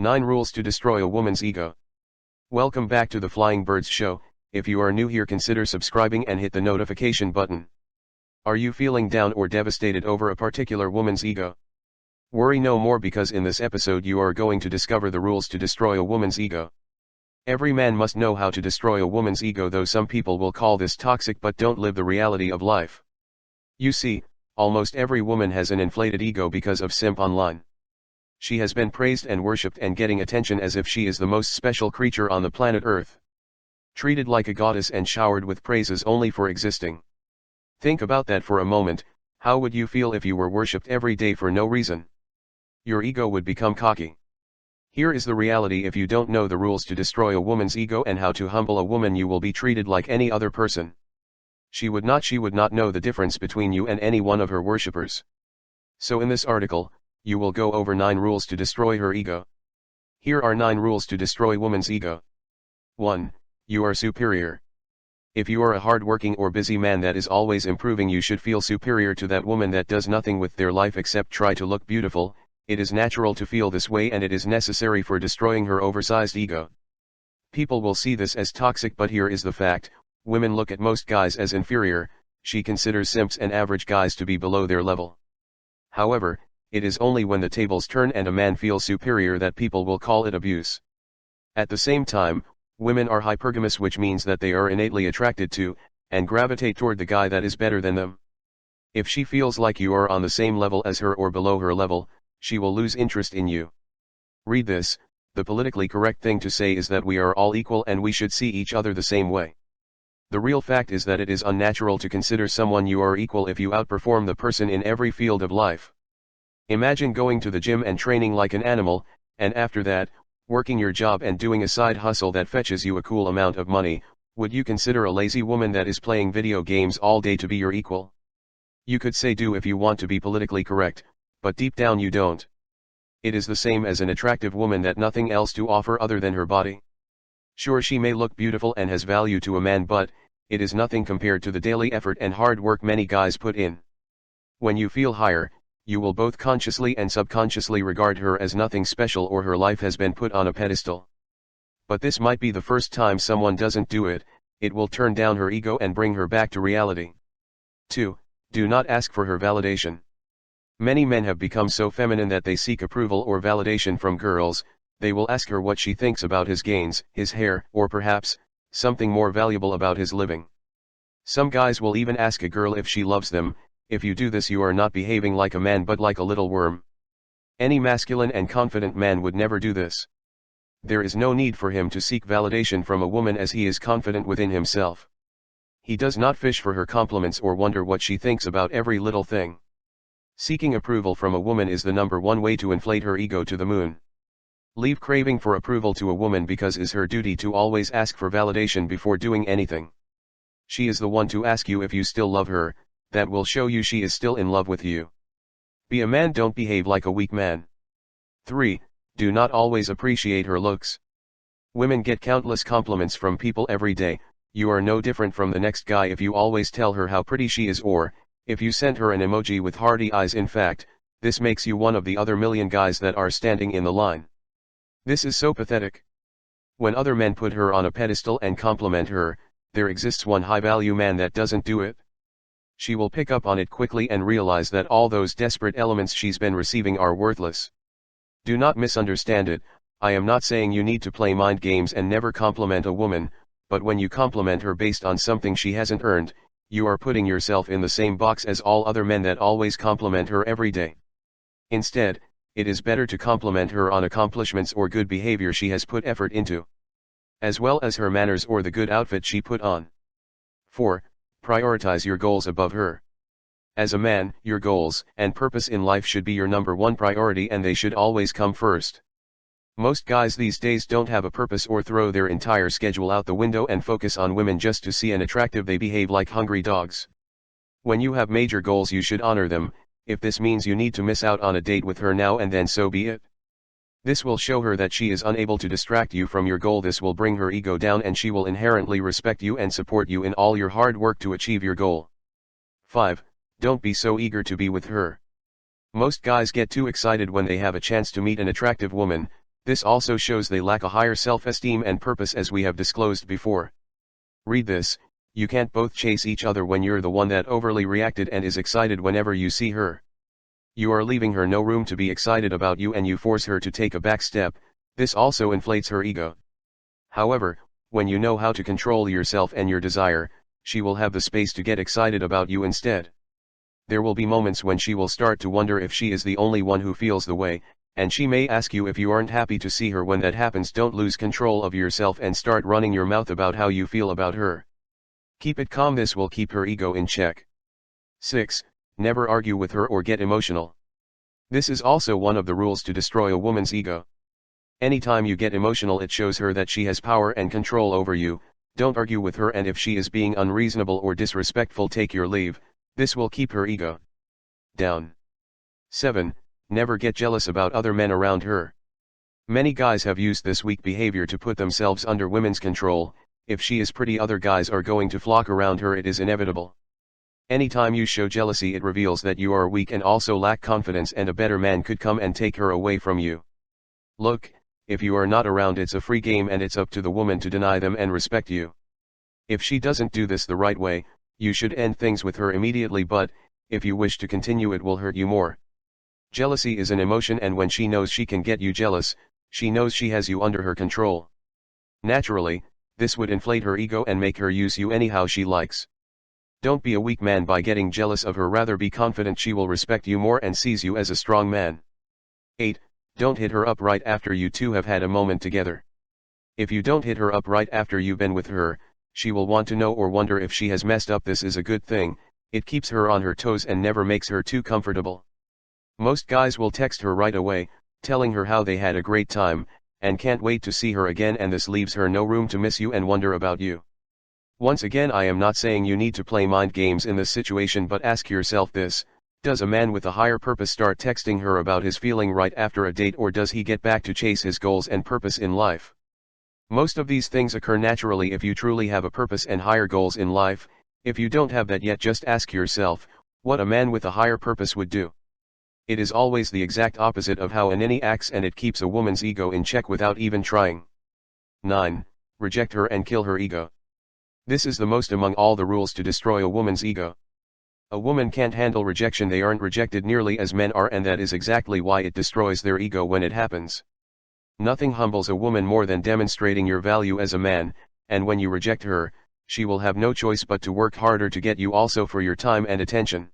9 Rules to Destroy a Woman's Ego. Welcome back to the Flying Birds Show. If you are new here, consider subscribing and hit the notification button. Are you feeling down or devastated over a particular woman's ego? Worry no more, because in this episode you are going to discover the rules to destroy a woman's ego. Every man must know how to destroy a woman's ego, though some people will call this toxic but don't live the reality of life. You see, almost every woman has an inflated ego because of Simp Online. She has been praised and worshipped and getting attention as if she is the most special creature on the planet Earth. Treated like a goddess and showered with praises only for existing. Think about that for a moment. How would you feel if you were worshipped every day for no reason? Your ego would become cocky. Here is the reality: if you don't know the rules to destroy a woman's ego and how to humble a woman, you will be treated like any other person. She would not know the difference between you and any one of her worshippers. So in this article, you will go over 9 rules to destroy her ego. Here are 9 rules to destroy woman's ego. 1. You are superior. If you are a hard-working or busy man that is always improving, you should feel superior to that woman that does nothing with their life except try to look beautiful. It is natural to feel this way, and it is necessary for destroying her oversized ego. People will see this as toxic, but here is the fact: women look at most guys as inferior. She considers simps and average guys to be below their level. However, it is only when the tables turn and a man feels superior that people will call it abuse. At the same time, women are hypergamous, which means that they are innately attracted to, and gravitate toward the guy that is better than them. If she feels like you are on the same level as her or below her level, she will lose interest in you. Read this: the politically correct thing to say is that we are all equal and we should see each other the same way. The real fact is that it is unnatural to consider someone you are equal if you outperform the person in every field of life. Imagine going to the gym and training like an animal, and after that, working your job and doing a side hustle that fetches you a cool amount of money. Would you consider a lazy woman that is playing video games all day to be your equal? You could say do if you want to be politically correct, but deep down you don't. It is the same as an attractive woman that nothing else to offer other than her body. Sure, she may look beautiful and has value to a man, but it is nothing compared to the daily effort and hard work many guys put in. When you feel higher, you will both consciously and subconsciously regard her as nothing special, or her life has been put on a pedestal. But this might be the first time someone doesn't do it. It will turn down her ego and bring her back to reality. 2. Do not ask for her validation. Many men have become so feminine that they seek approval or validation from girls. They will ask her what she thinks about his gains, his hair, or perhaps something more valuable about his living. Some guys will even ask a girl if she loves them. If you do this, you are not behaving like a man but like a little worm. Any masculine and confident man would never do this. There is no need for him to seek validation from a woman, as he is confident within himself. He does not fish for her compliments or wonder what she thinks about every little thing. Seeking approval from a woman is the number one way to inflate her ego to the moon. Leave craving for approval to a woman, because it is her duty to always ask for validation before doing anything. She is the one to ask you if you still love her. That will show you she is still in love with you. Be a man, don't behave like a weak man. 3. Do not always appreciate her looks. Women get countless compliments from people every day. You are no different from the next guy if you always tell her how pretty she is, or if you send her an emoji with hearty eyes. In fact, this makes you one of the other million guys that are standing in the line. This is so pathetic. When other men put her on a pedestal and compliment her, there exists one high-value man that doesn't do it. She will pick up on it quickly and realize that all those desperate elements she's been receiving are worthless. Do not misunderstand it. I am not saying you need to play mind games and never compliment a woman, but when you compliment her based on something she hasn't earned, you are putting yourself in the same box as all other men that always compliment her every day. Instead, it is better to compliment her on accomplishments or good behavior she has put effort into, as well as her manners or the good outfit she put on. 4. Prioritize your goals above her. As a man, your goals and purpose in life should be your number one priority, and they should always come first. Most guys these days don't have a purpose or throw their entire schedule out the window and focus on women just to see an attractive. They behave like hungry dogs. When you have major goals, you should honor them. If this means you need to miss out on a date with her now and then, so be it. This will show her that she is unable to distract you from your goal. This will bring her ego down, and she will inherently respect you and support you in all your hard work to achieve your goal. 5. Don't be so eager to be with her. Most guys get too excited when they have a chance to meet an attractive woman. This also shows they lack a higher self-esteem and purpose, as we have disclosed before. Read this: you can't both chase each other when you're the one that overly reacted and is excited whenever you see her. You are leaving her no room to be excited about you, and you force her to take a back step. This also inflates her ego. However, when you know how to control yourself and your desire, she will have the space to get excited about you instead. There will be moments when she will start to wonder if she is the only one who feels the way, and she may ask you if you aren't happy to see her. When that happens, don't lose control of yourself and start running your mouth about how you feel about her. Keep it calm. This will keep her ego in check. 6. Never argue with her or get emotional. This is also one of the rules to destroy a woman's ego. Anytime you get emotional, it shows her that she has power and control over you. Don't argue with her, and if she is being unreasonable or disrespectful, take your leave. This will keep her ego down. 7. Never get jealous about other men around her. Many guys have used this weak behavior to put themselves under women's control. If she is pretty, other guys are going to flock around her. It is inevitable. Anytime you show jealousy, it reveals that you are weak and also lack confidence, and a better man could come and take her away from you. Look, if you are not around, it's a free game, and it's up to the woman to deny them and respect you. If she doesn't do this the right way, you should end things with her immediately, but if you wish to continue, it will hurt you more. Jealousy is an emotion, and when she knows she can get you jealous, she knows she has you under her control. Naturally, this would inflate her ego and make her use you anyhow she likes. Don't be a weak man by getting jealous of her, rather be confident she will respect you more and sees you as a strong man. 8. Don't hit her up right after you two have had a moment together. If you don't hit her up right after you've been with her, she will want to know or wonder if she has messed up. This is a good thing. It keeps her on her toes and never makes her too comfortable. Most guys will text her right away, telling her how they had a great time, and can't wait to see her again, and this leaves her no room to miss you and wonder about you. Once again, I am not saying you need to play mind games in this situation, but ask yourself this: does a man with a higher purpose start texting her about his feeling right after a date, or does he get back to chase his goals and purpose in life? Most of these things occur naturally if you truly have a purpose and higher goals in life. If you don't have that yet, just ask yourself what a man with a higher purpose would do. It is always the exact opposite of how an any acts, and it keeps a woman's ego in check without even trying. 9. Reject her and kill her ego. This is the most among all the rules to destroy a woman's ego. A woman can't handle rejection. They aren't rejected nearly as men are, and that is exactly why it destroys their ego when it happens. Nothing humbles a woman more than demonstrating your value as a man, and when you reject her, she will have no choice but to work harder to get you also for your time and attention.